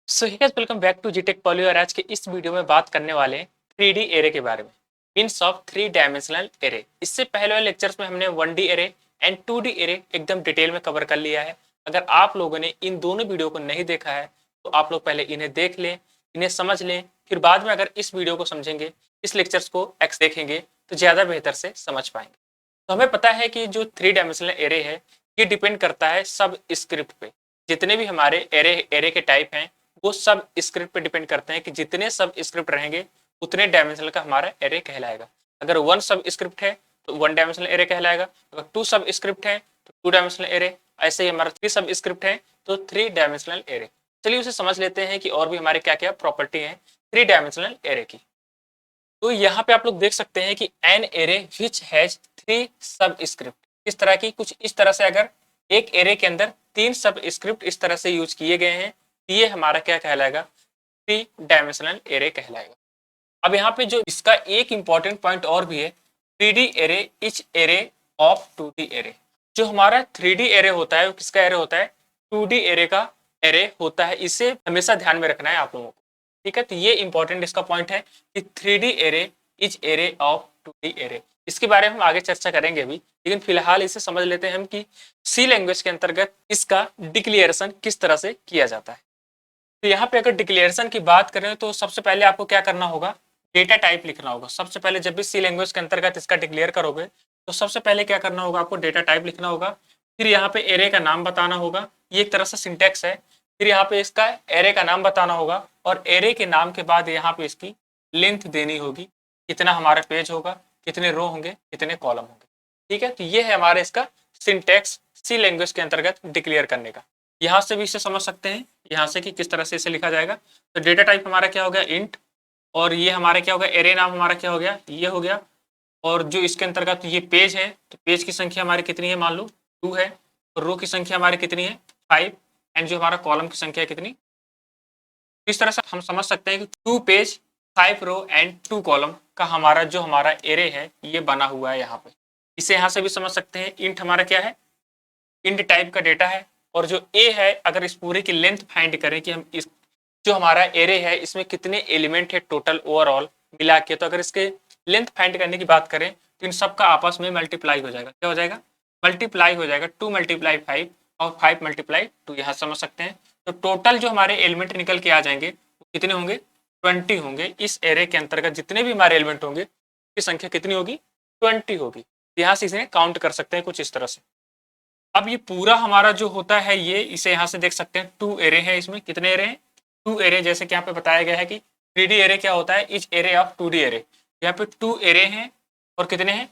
So hey guys, welcome back to जीटेक Poly. और आज के इस वीडियो में बात करने वाले हैं 3D एरे के बारे में। Means of three dimensional array. इससे पहले वाले लेक्चर्स में हमने 1D array and 2D array एकदम डिटेल में कवर कर लिया है। अगर आप लोगों ने इन दोनों वीडियो को नहीं देखा है तो आप लोग पहले इन्हें देख लें, इन्हें समझ लें, फिर बाद में अगर इस वीडियो को समझेंगे, इस लेक्चर्स को एक्स देखेंगे तो ज़्यादा बेहतर से समझ पाएंगे। तो हमें पता है कि जो थ्री डायमेंशनल एरे है ये डिपेंड करता है सब स्क्रिप्ट पे। जितने भी हमारे एरे एरे के टाइप हैं वो सब स्क्रिप्ट पे डिपेंड करते हैं कि जितने सब स्क्रिप्ट रहेंगे उतने डायमेंशनल का हमारा एरे कहलाएगा। अगर वन सब स्क्रिप्ट है तो वन डायमेंशनल एरे कहलाएगा, अगर टू सब स्क्रिप्ट है तो टू डायमेंशनल एरे, ऐसे ही हमारा थ्री सब स्क्रिप्ट है तो थ्री डायमेंशनल एरे। चलिए उसे समझ लेते हैं कि और भी हमारे क्या क्या प्रॉपर्टी है थ्री डायमेंशनल एरे की। तो यहाँ पे आप लोग देख सकते हैं कि an array which has three सब स्क्रिप्ट। इस तरह की कुछ इस तरह से अगर एक एरे के अंदर तीन सब स्क्रिप्ट इस तरह से यूज किए गए हैं तो ये हमारा क्या कहलाएगा, थ्री डायमेंशनल एरे कहलाएगा। अब यहाँ पे जो इसका एक इंपॉर्टेंट पॉइंट और भी है, 3D array etch array of 2D array. जो हमारा 3D एरे होता है वो किसका एरे होता है, 2D एरे का एरे होता है। इसे हमेशा ध्यान में रखना है आप लोगों को, ठीक है। तो ये इंपॉर्टेंट इसका पॉइंट है कि 3D array etch array of 2D array. इसके बारे में हम आगे चर्चा करेंगे अभी, लेकिन फिलहाल इसे समझ लेते हैं हम कि सी लैंग्वेज के अंतर्गत इसका डिक्लेरेशन किस तरह से किया जाता है। तो यहाँ पे अगर डिक्लेरेशन की बात करें तो सबसे पहले आपको क्या करना होगा, डेटा टाइप लिखना होगा। सबसे पहले जब भी सी लैंग्वेज के अंतर्गत इसका डिक्लेयर करोगे तो सबसे पहले क्या करना होगा, आपको डेटा टाइप लिखना होगा। फिर यहाँ पे एरे का नाम बताना होगा, ये एक तरह से सिंटेक्स है। फिर यहाँ पे इसका एरे का नाम बताना होगा और एरे के नाम के बाद यहाँ पे इसकी लेंथ देनी होगी, कितना हमारा पेज होगा, कितने रो होंगे, कितने कॉलम होंगे, ठीक है। तो ये है हमारे इसका सिंटेक्स सी लैंग्वेज के अंतर्गत डिक्लेयर करने का। यहाँ से भी इसे समझ सकते हैं, यहाँ से कि किस तरह से इसे लिखा जाएगा। तो डेटा टाइप हमारा क्या हो गया, इंट, और ये हमारा क्या हो गया, एरे नाम हमारा क्या हो गया, ये हो गया। और जो इसके अंतर्गत ये पेज है तो पेज की संख्या हमारी कितनी है, मान लो 2 है, और रो की संख्या हमारी कितनी है 5, एंड जो हमारा कॉलम की संख्या कितनी। इस तरह से हम समझ सकते हैं कि 2 पेज 5 रो एंड 2 कॉलम का हमारा जो हमारा एरे है ये बना हुआ है यहाँ पे। इसे यहाँ से भी समझ सकते हैं, इंट हमारा क्या है, इंट टाइप का डेटा है। और जो ए है, अगर इस पूरे की लेंथ फाइंड करें कि हम इस जो हमारा एरे है इसमें कितने एलिमेंट है टोटल ओवरऑल मिला के, तो अगर इसके लेंथ फाइंड करने की बात करें तो इन सब का आपस में मल्टीप्लाई हो जाएगा। क्या हो जाएगा, मल्टीप्लाई हो जाएगा। 2 मल्टीप्लाई 5 और 5 मल्टीप्लाई 2, यहाँ समझ सकते हैं। तो टोटल जो हमारे एलिमेंट निकल के आ जाएंगे वो कितने होंगे, 20 होंगे। इस एरे के अंतर्गत जितने भी हमारे एलिमेंट होंगे की संख्या कितनी होगी, 20 होगी। यहाँ से इसे काउंट कर सकते हैं कुछ इस तरह से। अब ये पूरा हमारा जो होता है ये, इसे यहाँ से देख सकते हैं 2 एरे हैं। इसमें कितने एरे हैं, 2 एरे। जैसे कि यहाँ पे बताया गया है कि 3D एरे क्या होता है, etch array of 2D array. यहाँ पे 2 एरे हैं और कितने हैं,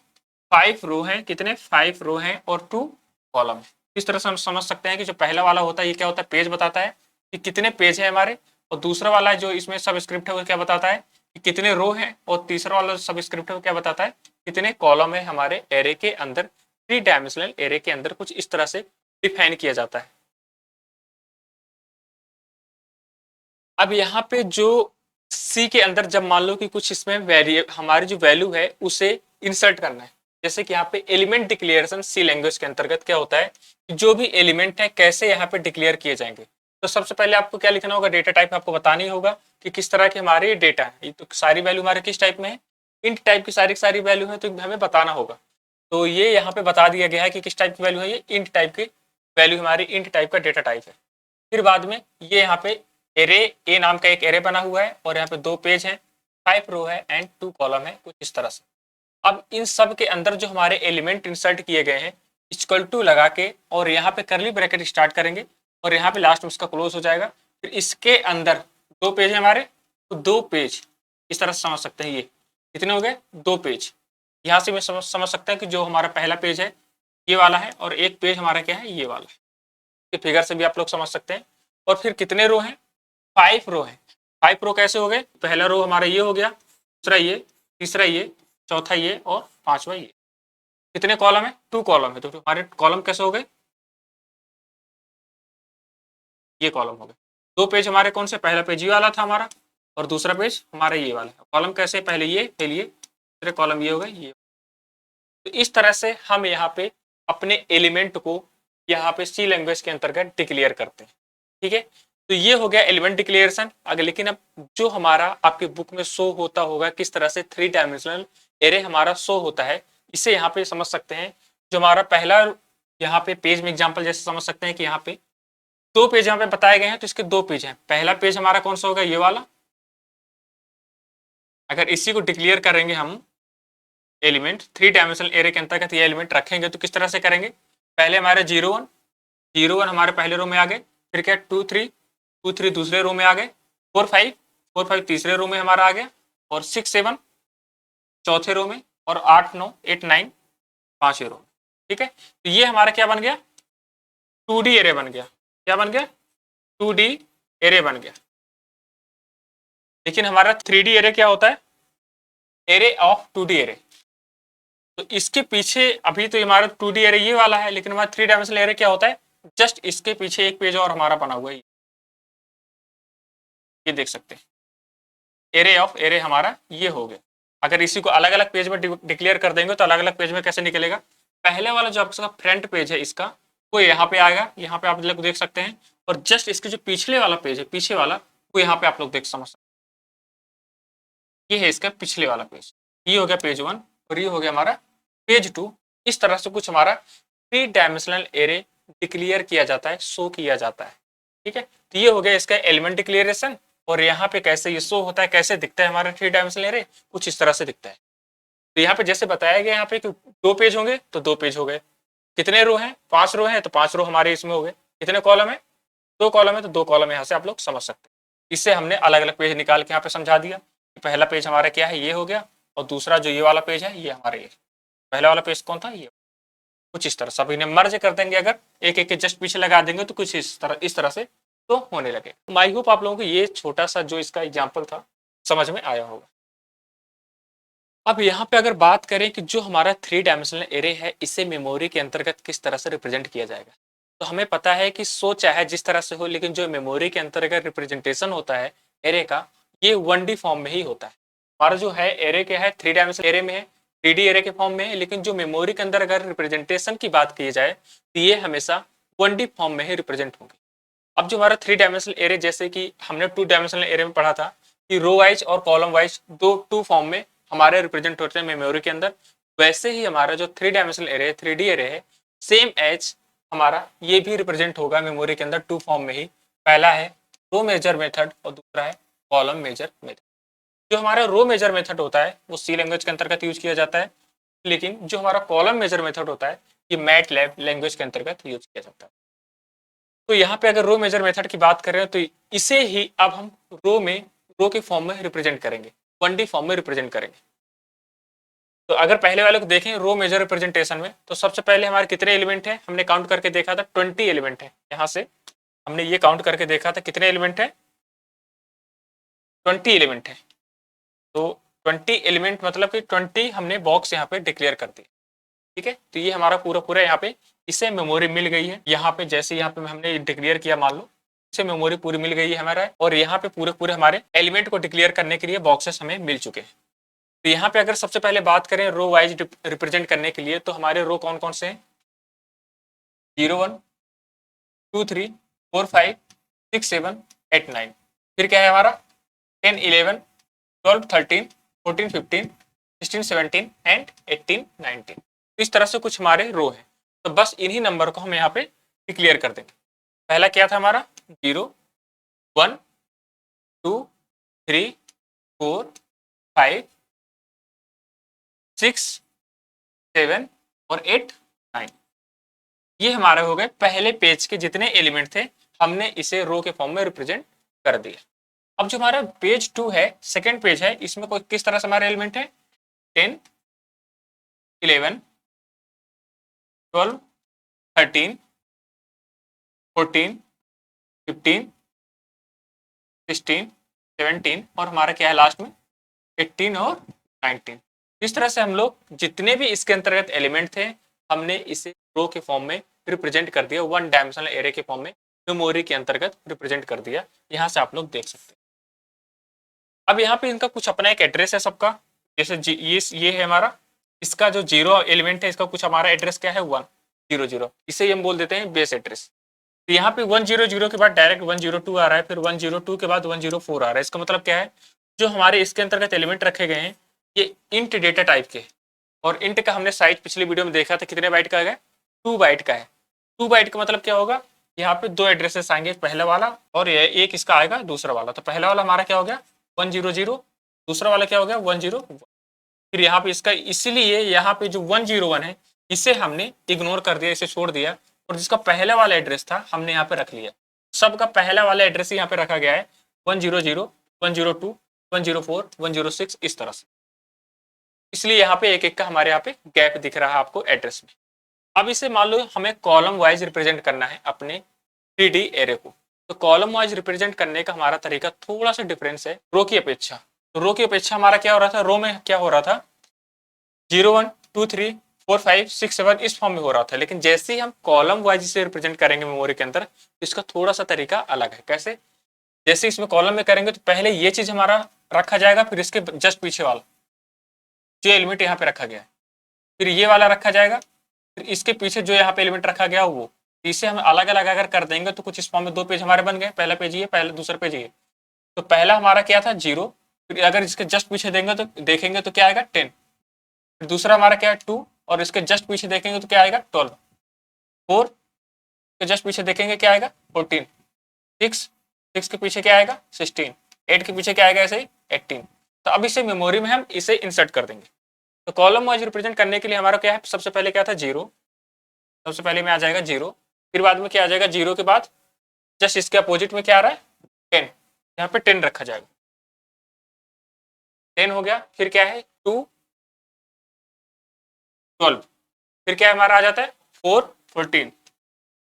5 रो हैं, कितने 5 रो हैं और 2 कॉलम है। इस तरह से हम समझ सकते हैं कि जो पहला वाला होता है ये क्या होता है, पेज बताता है कि कितने पेज है हमारे, और दूसरा वाला जो इसमें सब स्क्रिप्ट है वो क्या बताता है कि कितने रो है, और तीसरा वाला सब स्क्रिप्ट है वो क्या बताता है कितने कॉलम है हमारे एरे के अंदर। थ्री डायमेंशनल एरे के अंदर कुछ इस तरह से डिफाइन किया जाता है। अब यहाँ पे जो सी के अंदर जब मान लो कि कुछ इसमें हमारी जो वैल्यू है उसे इंसर्ट करना है, जैसे कि यहाँ पे एलिमेंट डिक्लेरेशन सी लैंग्वेज के अंतर्गत क्या होता है कि जो भी एलिमेंट है कैसे यहाँ पे डिक्लेयर किए जाएंगे। तो सबसे पहले आपको क्या लिखना होगा, डेटा टाइप आपको बतानी होगा कि किस तरह के हमारे डेटा है। ये तो सारी वैल्यू हमारे किस टाइप में है, इंट टाइप की सारी वैल्यू है, तो हमें बताना होगा। तो ये यहाँ पे बता दिया गया है कि किस टाइप की वैल्यू है, ये इंट टाइप की वैल्यू हमारी इंट टाइप का डेटा टाइप है। फिर बाद में ये यहाँ पे एरे, ए नाम का एक एरे बना हुआ है और यहाँ पे 2 पेज हैं, 5 रो है एंड 2 कॉलम है, कुछ इस तरह से। अब इन सब के अंदर जो हमारे एलिमेंट इंसर्ट किए गए हैं इक्वल टू लगा के, और यहाँ पे करली ब्रैकेट स्टार्ट करेंगे और यहाँ पे लास्ट में उसका क्लोज हो जाएगा। फिर इसके अंदर 2 पेज है हमारे, तो 2 पेज इस तरह से समझ सकते हैं। ये कितने हो गए, 2 पेज। यहाँ से मैं समझ सकता है कि जो हमारा पहला पेज है ये वाला है और एक पेज हमारा क्या है, ये वाला है। ये फिगर से भी आप लोग समझ सकते हैं। और फिर कितने रो हैं, 5 रो है। 5 रो कैसे हो गए, पहला रो हमारा ये हो गया, दूसरा ये, तीसरा ये, चौथा ये और पांचवा ये। कितने कॉलम है, 2 कॉलम है। तो हमारे कॉलम कैसे हो गए, ये कॉलम हो गए। 2 पेज हमारे कौन से, पहला पेज ये वाला था हमारा और दूसरा पेज हमारा ये वाला है। कॉलम कैसे, पहले ये फिर ये, दूसरे कॉलम ये हो गए ये। तो इस तरह से हम यहाँ पे अपने एलिमेंट को यहाँ पे सी लैंग्वेज के अंतर्गत डिक्लेयर करते हैं, ठीक है। तो ये हो गया एलिमेंट डिक्लेरेशन। अगर लेकिन अब जो हमारा आपके बुक में शो होता होगा किस तरह से 3 डायमेंशनल एरे हमारा शो होता है, इसे यहाँ पे समझ सकते हैं। जो हमारा पहला यहाँ पे पेज में एग्जांपल जैसे समझ सकते हैं कि यहाँ पे 2 पेज यहाँ पे बताए गए हैं, तो इसके 2 पेज हैं। पहला पेज हमारा कौन सा होगा, ये वाला। अगर इसी को डिक्लेयर करेंगे हम एलिमेंट 3 डायमेंशनल एरे के अंतर्गत ये एलिमेंट रखेंगे, तो किस तरह से करेंगे, पहले हमारे 0 1 हमारे पहले रो में आ गए, फिर क्या 2 3 2 3 दूसरे रो में आ गए, 4 5 तीसरे रो में हमारा आ गया, और 6 7 चौथे रो में, और 8 9 8 9 पांचवें रो में। ठीक है, तो ये हमारा क्या बन गया, 2D एरे बन गया। क्या बन गया, 2D एरे बन गया। लेकिन हमारा 3D एरे क्या होता है, एरे ऑफ 2D एरे। तो इसके पीछे अभी तो हमारा 2D एरे ये वाला है, लेकिन हमारा 3 डायमेंशनल एरे क्या होता है, जस्ट इसके पीछे एक पेज और हमारा बना हुआ है, ये देख सकते हैं, एरे ऑफ एरे हमारा ये हो गया। अगर इसी को अलग अलग पेज में डिक्लेयर कर देंगे तो अलग अलग पेज में कैसे निकलेगा, पहले वाला जो आपका फ्रंट पेज है इसका वो यहाँ पे आएगा, यहाँ पे आप लोग देख सकते हैं, और जस्ट इसके जो पिछले वाला पेज है, पीछे वाला, वो यहाँ पे आप लोग देख समझ सकते हैं, ये है इसका पिछले वाला पेज। ये हो गया पेज 1 और ये हो गया हमारा पेज 2। इस तरह से कुछ हमारा 3 डायमेंशनल एरे डिक्लेयर किया जाता है, शो किया जाता है। ठीक है, तो ये हो गया इसका एलिमेंट डिक्लेरेशन। और यहाँ पे कैसे ये शो होता है, कैसे दिखता है हमारा 3 डायमेंशनल एरे, कुछ इस तरह से दिखता है। तो यहाँ पे जैसे बताया गया, यहाँ पे 2 पेज होंगे तो 2 पेज हो गए। कितने रो हैं, 5 रो हैं तो 5 रो हमारे इसमें हो गए। कितने कॉलम है, 2 कॉलम है तो 2 कॉलम यहाँ से आप लोग समझ सकते हैं। इससे हमने अलग अलग पेज निकाल के यहाँ पे समझा दिया कि पहला पेज हमारा क्या है, ये हो गया, और दूसरा जो ये वाला पेज है ये हमारा ये। पहला वाला पेज कौन था, ये। कुछ इस तरह सभी ने मर्ज कर देंगे, अगर एक एक के जस्ट पीछे लगा देंगे तो कुछ इस तरह से तो होने लगे। आई होप आप लोगों को ये छोटा सा जो इसका एग्जाम्पल था समझ में आया होगा। अब यहाँ पे अगर बात करें कि जो हमारा 3 डायमेंशनल एरे है, इसे मेमोरी के अंतर्गत किस तरह से रिप्रेजेंट किया जाएगा, तो हमें पता है कि सो चाहे जिस तरह से हो, लेकिन जो मेमोरी के अंतर्गत रिप्रेजेंटेशन होता है एरे का, ये 1D फॉर्म में ही होता है। हमारा जो है एरे क्या है, 3 डायमेंशनल एरे में है, 3D एरे के फॉर्म में है, लेकिन जो मेमोरी के अंदर अगर रिप्रेजेंटेशन की बात की जाए तो ये हमेशा 1D फॉर्म में ही रिप्रेजेंट होंगे। अब जो हमारा 3 डायमेंशनल एरे, जैसे कि हमने 2 डायमेंशनल एरे में पढ़ा था कि रो वाइज और कॉलम वाइज टू फॉर्म में हमारे रिप्रेजेंट होते हैं मेमोरी के अंदर, वैसे ही हमारा जो 3 डायमेंशनल एरे 3D एरे है, सेम एज हमारा ये भी रिप्रेजेंट होगा मेमोरी के अंदर 2 फॉर्म में ही। पहला है रो मेजर मेथड और दूसरा है कॉलम मेजर मेथड। जो हमारा रो मेजर मेथड होता है वो सी लैंग्वेज के अंतर्गत यूज किया जाता है, लेकिन जो हमारा कॉलम मेजर मेथड होता है ये मैटलैब लैंग्वेज के अंतर्गत यूज किया जाता है। तो यहाँ पे अगर रो मेजर मेथड की बात करें तो इसे ही अब हम रो के फॉर्म में रिप्रेजेंट करेंगे, 1D फॉर्म में रिप्रेजेंट करेंगे। तो अगर पहले वाले को देखें रो मेजर रिप्रेजेंटेशन में, तो सबसे पहले हमारे कितने एलिमेंट है, हमने काउंट करके देखा था 20 एलिमेंट है। यहाँ से हमने ये काउंट करके देखा था कितने एलिमेंट है, 20 एलिमेंट है। तो 20 एलिमेंट मतलब कि 20 हमने बॉक्स यहाँ पे डिक्लेयर कर दिया। ठीक है, तो ये हमारा पूरा यहाँ पे इसे मेमोरी मिल गई है। यहाँ पे जैसे यहाँ पे हमने डिक्लेयर किया, मान लो इसे मेमोरी पूरी मिल गई है हमारा, और यहाँ पे पूरे हमारे एलिमेंट को डिक्लेयर करने के लिए बॉक्सेस हमें मिल चुके हैं। तो यहाँ पे अगर सबसे पहले बात करें रो वाइज रिप्रेजेंट करने के लिए, तो हमारे रो कौन कौन से हैं, 0 1 2 3 4 5 6 7 8 9। फिर क्या है हमारा 10 11 12 13 14 15 16 17 एंड 18 19। तो इस तरह से कुछ हमारे रो हैं। तो बस इन्हीं नंबर को हम यहाँ पे डिक्लेयर कर देंगे। पहला क्या था हमारा 0 1 2 3 4 5 6 7 और 8 9। ये हमारे हो गए पहले पेज के जितने एलिमेंट थे, हमने इसे रो के फॉर्म में रिप्रेजेंट कर दिया। अब जो हमारा पेज 2 है, सेकेंड पेज है, इसमें कोई किस तरह से हमारे एलिमेंट है 10 11 12 13 14 15 16 17 और हमारा क्या है लास्ट में 18 और 19। इस तरह से हम लोग जितने भी इसके अंतर्गत एलिमेंट थे, हमने इसे रो के फॉर्म में रिप्रेजेंट कर दिया, 1 डायमेंशनल एरे के फॉर्म में मेमोरी के अंतर्गत रिप्रेजेंट कर दिया। यहाँ से आप लोग देख सकते हैं। अब यहाँ पे इनका कुछ अपना एक एड्रेस है सबका, जैसे ये है हमारा, इसका जो 0 एलिमेंट है इसका कुछ हमारा एड्रेस क्या है 1 0 0, इसे हम बोल देते हैं बेस एड्रेस। तो यहाँ पे 100 के बाद डायरेक्ट 102 आ रहा है, फिर 102 के बाद 104 आ रहा है। इसका मतलब क्या है, जो हमारे इसके अंतर्गत एलिमेंट रखे गए हैं ये इंट डेटा टाइप के, और इंट का हमने साइज पिछली वीडियो में देखा था कितने बाइट का है, 2 बाइट का है। 2 बाइट का मतलब क्या होगा, यहाँ पे 2 एड्रेसेस आएंगे, पहला वाला और ये एक इसका आएगा दूसरा वाला। तो पहला वाला हमारा क्या हो गया 100, दूसरा वाला क्या हो गया 101। फिर यहाँ पे इसका, इसीलिए यहाँ पे जो 101 है इसे हमने इग्नोर कर दिया, इसे छोड़ दिया, और जिसका पहला वाला एड्रेस था हमने यहाँ पे रख लिया। सबका पहला वाला एड्रेस यहाँ पे रखा गया है 100, 102, 104, 106 इस तरह से। इसलिए यहाँ पे एक एक का हमारे यहाँ पे गैप दिख रहा है आपको एड्रेस में। अब इसे मान लो हमें कॉलम वाइज रिप्रेजेंट करना है अपने 3D एरे को। तो कॉलम वाइज रिप्रेजेंट करने का हमारा तरीका थोड़ा सा डिफरेंस है रो की अपेक्षा। तो रो की अपेक्षा हमारा क्या हो रहा था, रो में क्या हो रहा था 0 1 2 3 4 5 6 7 इस फॉर्म में हो रहा था। लेकिन जैसे ही हम कॉलम वाइज इसे रिप्रेजेंट करेंगे मेमोरी के अंदर, तो इसका थोड़ा सा तरीका अलग है। कैसे, जैसे इसमें कॉलम में करेंगे तो पहले ये चीज हमारा रखा जाएगा, फिर इसके जस्ट पीछे वाला जो एलिमेंट यहाँ पे रखा गया है, फिर ये वाला रखा जाएगा, फिर इसके पीछे जो यहाँ पे एलिमेंट रखा गया वो। इसे हम अलग अलग अगर कर देंगे तो कुछ इस फॉर्म में 2 पेज हमारे बन गए, पहला पेज ये, पहला दूसरा पेज ये। तो पहला हमारा क्या था 0, फिर अगर इसके जस्ट पीछे देंगे तो देखेंगे तो क्या आएगा 10, फिर दूसरा हमारा क्या है 2, और इसके जस्ट पीछे देखेंगे तो क्या आएगा 12, 4 के जस्ट पीछे देखेंगे क्या आएगा 14, 6 के पीछे क्या आएगा 16, 8 के पीछे क्या आएगा ऐसे ही 18। तो अब इसे मेमोरी में हम इसे इंसर्ट कर देंगे। तो कॉलम वाइज रिप्रेजेंट करने के लिए हमारा क्या है, सबसे पहले क्या था 0, सबसे पहले में आ जाएगा 0, फिर बाद में क्या आ जाएगा 0 के बाद जस्ट इसके अपोजिट में क्या आ रहा है 10, यहाँ पे 10 रखा जाएगा, 10 हो गया। फिर क्या है 2 12, फिर क्या हमारा आ जाता है 4 14,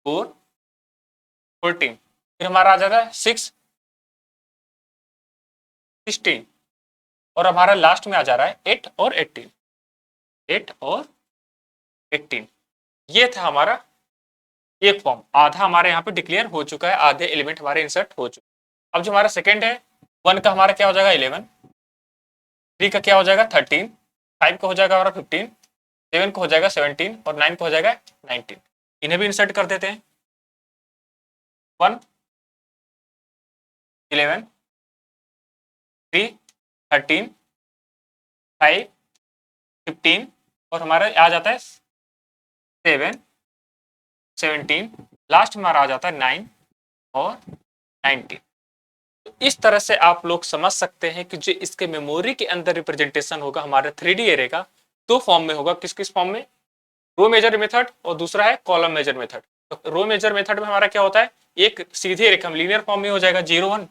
4 14, फिर हमारा आ जाता है 6 16, और हमारा लास्ट में आ जा रहा है 8 और 18, 8 और 18। ये था हमारा एक फॉर्म, आधा हमारे यहाँ पे डिक्लेयर हो चुका है, आधे एलिमेंट हमारे इंसर्ट हो चुके। अब जो हमारा सेकंड है 1 का हमारा क्या हो जाएगा 11, 3 का क्या हो जाएगा 13, 5 का हो जाएगा हमारा 15, 7 का हो जाएगा 17, और 9 का हो जाएगा 19। इन्हें भी इंसर्ट कर देते हैं 1 11 3 13 5 15, और हमारा आ जाता है 7 17, लास्ट हमारा आ जाता है 9 और 19। तो इस तरह से आप लोग समझ सकते हैं कि जो इसके मेमोरी के अंदर रिप्रेजेंटेशन होगा हमारे 3D एरे का, 2 फॉर्म में होगा। किस किस फॉर्म में, रो मेजर मेथड और दूसरा है कॉलम मेजर मेथड। तो रो मेजर मेथड में हमारा क्या होता है, एक सीधे रेखा लीनियर फॉर्म में हो जाएगा 0 1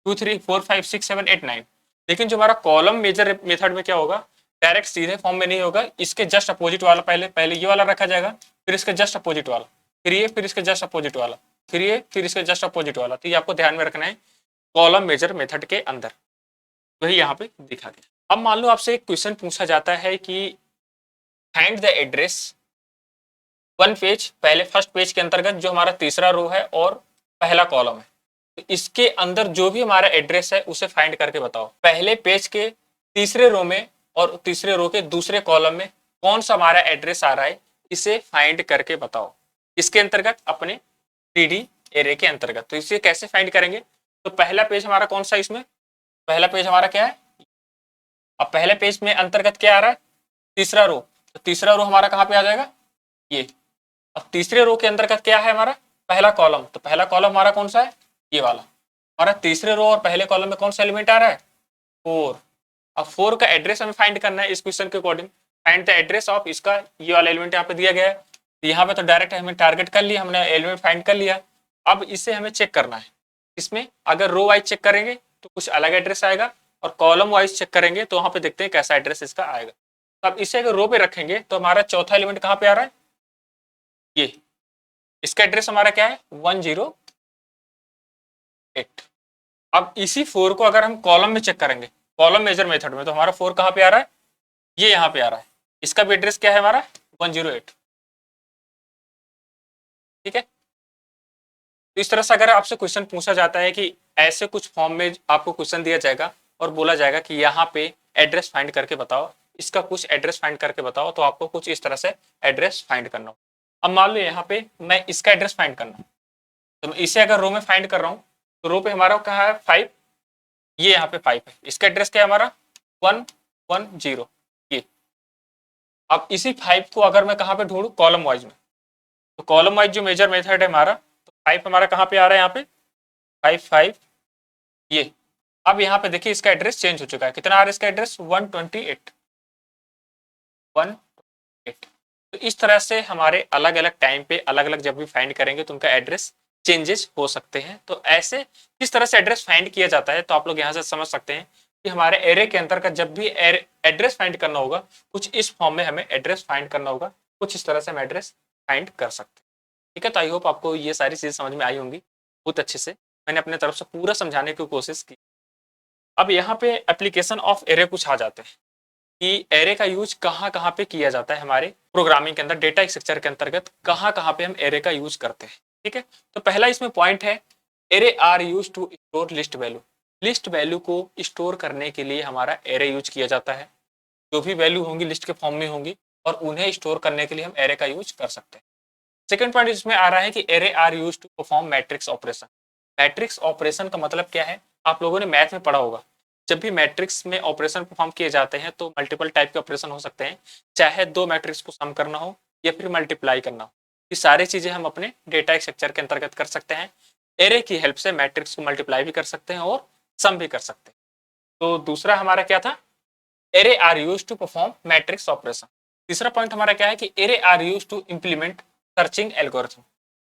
2 3 4 5 6 7 8 9। लेकिन जो हमारा कॉलम मेजर मेथड में क्या होगा, डायरेक्ट सीधे फॉर्म में नहीं होगा, इसके जस्ट अपोजिट वाला पहले पहले ये वाला रखा जाएगा, फिर इसके जस्ट अपोजिट वाला, फिर ये, फिर इसके जस्ट अपोजिट वाला, फिर ये, फिर इसके जस्ट अपोजिट वाला। तो ये आपको ध्यान में रखना है कॉलम मेजर मेथड के अंदर, वही यहाँ पे दिखा गया। अब मान लो आपसे एक क्वेश्चन पूछा जाता है कि फाइंड द एड्रेस 1 पेज, पहले फर्स्ट पेज के अंतर्गत जो हमारा तीसरा रो है और पहला कॉलम है, तो इसके अंदर जो भी हमारा एड्रेस है उसे फाइंड करके बताओ। पहले पेज के तीसरे रो में और तीसरे रो के दूसरे कॉलम में कौन सा हमारा एड्रेस आ रहा है, इसे फाइंड करके बताओ। इसके अंतर्गत अपने 3D एरे के अंतर्गत। तो इसे कैसे फाइंड करेंगे, तो पहला पेज हमारा कौन सा, इसमें पहला पेज हमारा क्या है, अब पहले पेज में अंतर्गत क्या आ रहा है तीसरा रो, तो तीसरा रो हमारा कहाँ पे आ जाएगा ये। अब तीसरे रो के अंतर्गत क्या है हमारा पहला कॉलम, तो पहला कॉलम हमारा कौन सा है ये वाला। हमारा तीसरे रो और पहले कॉलम में कौन सा एलिमेंट आ रहा है 4। अब 4 का एड्रेस हमें फाइंड करना है इस क्वेश्चन के according. Find the address of, इसका ये वाला एलिमेंट यहाँ पे दिया गया है, यहाँ पे तो डायरेक्ट हमें टारगेट कर लिया, हमने एलिमेंट फाइंड कर लिया। अब इसे हमें चेक करना है, इसमें अगर रो वाइज चेक करेंगे तो कुछ अलग एड्रेस आएगा, और कॉलम वाइज चेक करेंगे तो वहां पे देखते हैं कैसा एड्रेस इसका आएगा। तो अब इसे अगर रो पे रखेंगे तो हमारा चौथा एलिमेंट कहाँ पे आ रहा है ये, इसका एड्रेस हमारा क्या है 108। अब इसी 4 को अगर हम कॉलम में चेक करेंगे, कॉलम मेजर मेथड में, तो हमारा 4 कहाँ पे आ रहा है ये यहाँ पे आ रहा है, इसका भी एड्रेस क्या है हमारा 108। ठीक है, तो इस तरह से अगर आपसे क्वेश्चन पूछा जाता है कि ऐसे कुछ फॉर्म में आपको क्वेश्चन दिया जाएगा और बोला जाएगा कि यहाँ पे एड्रेस फाइंड करके बताओ, इसका कुछ एड्रेस फाइंड करके बताओ, तो आपको कुछ इस तरह से एड्रेस फाइंड करना हो। अब मान लो यहाँ पे मैं इसका एड्रेस फाइंड करना, तो मैं इसे अगर रो में फाइंड कर रहा हूँ तो रो पे हमारा कहाँ है 5, ये यहाँ पे 5 है, इसका एड्रेस क्या है हमारा 110 ये। अब इसी 5 को अगर मैं कहाँ पे ढूंढूं कॉलम वाइज में, तो कॉलम वाइज जो मेजर मेथड है हमारा, तो 5 हमारा कहाँ पे आ रहा है, यहाँ पे 5 5 ये। अब यहाँ पे देखिए इसका एड्रेस चेंज हो चुका है, कितना आ रहा है इसका एड्रेस 128 128। तो इस तरह से हमारे अलग अलग टाइम पे अलग अलग जब भी फाइंड करेंगे तो उनका एड्रेस चेंजेस हो सकते हैं। तो ऐसे किस तरह से एड्रेस फाइंड किया जाता है, तो आप लोग यहाँ से समझ सकते हैं कि हमारे एरे के अंदर का जब भी एड्रेस फाइंड करना होगा कुछ इस फॉर्म में हमें एड्रेस फाइंड करना होगा, कुछ इस तरह से हम एड्रेस फाइंड कर सकते हैं। ठीक है, तो आई होप आपको ये सारी चीजें समझ में आई होंगी बहुत अच्छे से, मैंने अपने तरफ से पूरा समझाने की कोशिश की। अब यहाँ पे एप्लीकेशन ऑफ एरे कुछ आ जाते हैं कि एरे का यूज कहाँ कहाँ पे किया जाता है हमारे प्रोग्रामिंग के अंदर, डेटा स्ट्रक्चर के अंतर्गत कहाँ कहाँ पे हम एरे का यूज करते हैं। ठीक है, तो पहला इसमें पॉइंट है array are use to store list value. List value को स्टोर करने के लिए हमारा एरे यूज किया जाता है, जो भी वैल्यू होंगी लिस्ट के फॉर्म में होंगी और उन्हें स्टोर करने के लिए हम एरे का यूज कर सकते हैं। सेकेंड पॉइंट इसमें आ रहा है कि array are use to perform matrix operation. Matrix operation का मतलब क्या है, आप लोगों ने मैथ में पढ़ा होगा, जब भी मैट्रिक्स में ऑपरेशन परफॉर्म किए जाते हैं तो मल्टीपल टाइप के ऑपरेशन हो सकते हैं, चाहे दो मैट्रिक्स को सम करना हो या फिर मल्टीप्लाई करना हो। ये सारी चीजें हम अपने डेटा स्ट्रक्चर के अंतर्गत कर सकते हैं। एरे की हेल्प से मैट्रिक्स को मल्टीप्लाई भी कर सकते हैं और सम भी कर सकते हैं। तो दूसरा हमारा क्या था, array are use to perform matrix operation. तीसरा पॉइंट हमारा क्या है कि array are use to implement searching algorithm.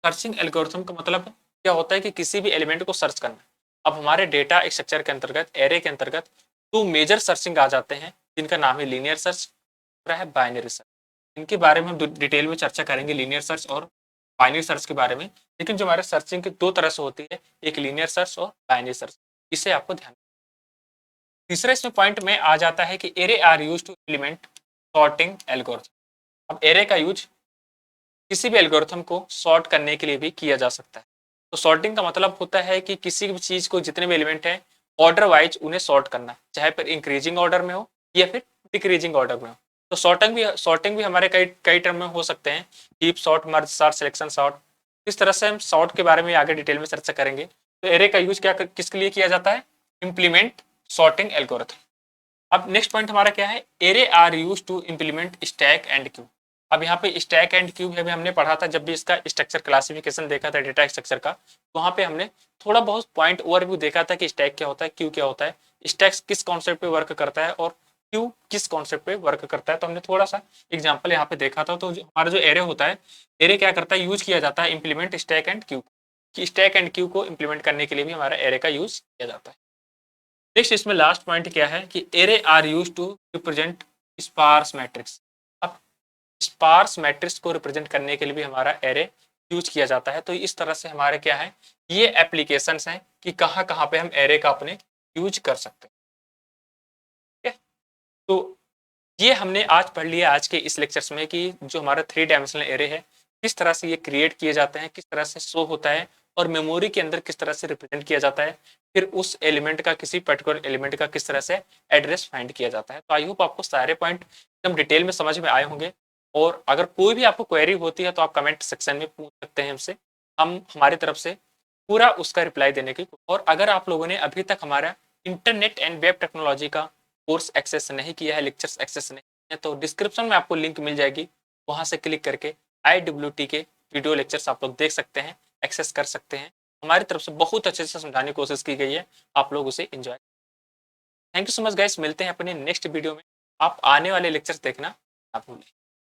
Searching algorithm का मतलब क्या होता है कि किसी भी एलिमेंट को सर्च करना। अब हमारे डेटा स्ट्रक्चर के अंतर्गत एरे के अंतर्गत दो मेजर सर्चिंग आ जाते हैं जिनका नाम है लीनियर सर्च, दूसरा है बाइनरी सर्च। इनके बारे में हम डिटेल में चर्चा करेंगे, लीनियर सर्च और बाइनरी सर्च के बारे में। लेकिन जो हमारे सर्चिंग की दो तरह से होती है, एक लीनियर सर्च और बाइनरी सर्च, इसे आपको ध्यान। तीसरा इसमें पॉइंट में आ जाता है कि array are use to implement sorting algorithm. अब एरे का यूज किसी भी एल्गोरिथम को सॉर्ट करने के लिए भी किया जा सकता है। तो सॉर्टिंग का मतलब होता है कि किसी भी चीज को जितने भी एलिमेंट हैं ऑर्डर वाइज उन्हें सॉर्ट करना, चाहे फिर इंक्रीजिंग ऑर्डर में हो या फिर डिक्रीजिंग ऑर्डर में हो। तो सॉर्टिंग भी हमारे कई कई टर्म में हो सकते हैं, heap sort, merge sort, selection sort. इस तरह से हम सॉर्ट के बारे में आगे डिटेल में चर्चा करेंगे। तो एरे का यूज क्या किसके लिए किया जाता है, इम्प्लीमेंट सॉर्टिंग एल्गोरिथम। अब नेक्स्ट पॉइंट हमारा क्या है, array are use to implement stack and queue. अब यहाँ पे स्टैक एंड क्यूब अभी हमने पढ़ा था, जब भी इसका स्ट्रक्चर क्लासिफिकेशन देखा था डेटा स्ट्रक्चर का, तो वहाँ पे हमने थोड़ा बहुत पॉइंट ओवरव्यू देखा था कि स्टैक क्या होता है, क्यू क्या होता है, स्टैक किस कॉन्सेप्ट पे वर्क करता है और क्यू किस कॉन्सेप्ट पे वर्क करता है। तो हमने थोड़ा सा एग्जाम्पल यहाँ पे देखा था। तो हमारा जो एरे होता है, एरे क्या करता है, यूज किया जाता है इम्प्लीमेंट स्टैक एंड क्यू, कि स्टैक एंड क्यू को इम्प्लीमेंट करने के लिए भी हमारा एरे का यूज किया जाता है। नेक्स्ट इसमें लास्ट पॉइंट क्या है कि array are use to represent sparse matrix. अब स्पार्स मैट्रिक्स को रिप्रेजेंट करने के लिए भी हमारा एरे यूज किया जाता है। तो इस तरह से हमारे क्या है, ये एप्लीकेशंस हैं कि कहाँ कहाँ पे हम एरे का अपने यूज कर सकते हैं। ठीक है, तो ये हमने आज पढ़ लिया आज के इस लेक्चर्स में कि जो हमारा 3 डायमेंशनल एरे है किस तरह से ये क्रिएट किए जाते हैं, किस तरह से शो होता है और मेमोरी के अंदर किस तरह से रिप्रेजेंट किया जाता है, फिर उस एलिमेंट का किसी पर्टिकुलर एलिमेंट का किस तरह से एड्रेस फाइंड किया जाता है। तो आई होप आपको सारे पॉइंट एकदम डिटेल में समझ में आए होंगे। और अगर कोई भी आपको क्वेरी होती है तो आप कमेंट सेक्शन में पूछ सकते हैं हमसे, हम हमारी तरफ से पूरा उसका रिप्लाई देने की। और अगर आप लोगों ने अभी तक हमारा इंटरनेट एंड वेब टेक्नोलॉजी का कोर्स एक्सेस नहीं किया है, लेक्चर्स एक्सेस नहीं है, तो डिस्क्रिप्शन में आपको लिंक मिल जाएगी, वहां से क्लिक करके IWT के वीडियो लेक्चर्स आप लोग देख सकते हैं, एक्सेस कर सकते हैं। हमारी तरफ से बहुत अच्छे से समझाने की कोशिश की गई है, आप लोग उसे enjoy. Thank you so much guys, मिलते हैं अपने नेक्स्ट वीडियो में। आप आने वाले लेक्चर्स देखना ना भूलें।